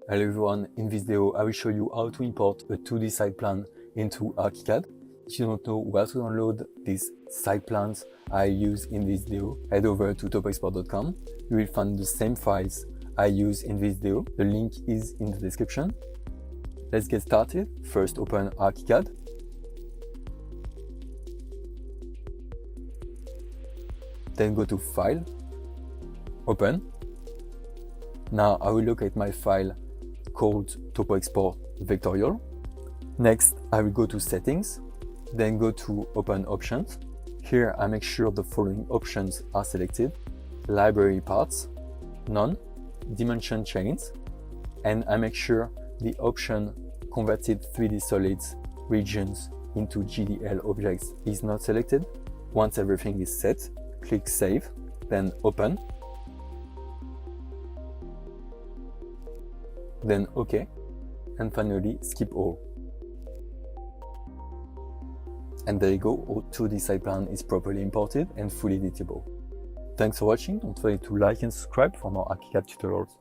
Hello everyone, in this video I will show you how to import a 2D site plan into Archicad. If you don't know where to download these site plans I use in this video, head over to TopoExport.com. You will find the same files I use in this video. The link is in the description. Let's get started. First open Archicad. Then go to File, Open. Now I will locate my file called TopoExport Vectorial. Next, I will go to Settings, then go to Open Options. Here I make sure the following options are selected: Library Parts, None, Dimension Chains, and I make sure the option Converted 3D Solids Regions into GDL Objects is not selected. Once everything is set, click Save, then Open. Then OK, and finally skip all. And there you go, our 2D site plan is properly imported and fully editable. Thanks for watching. Don't forget to like and subscribe for more Archicad tutorials.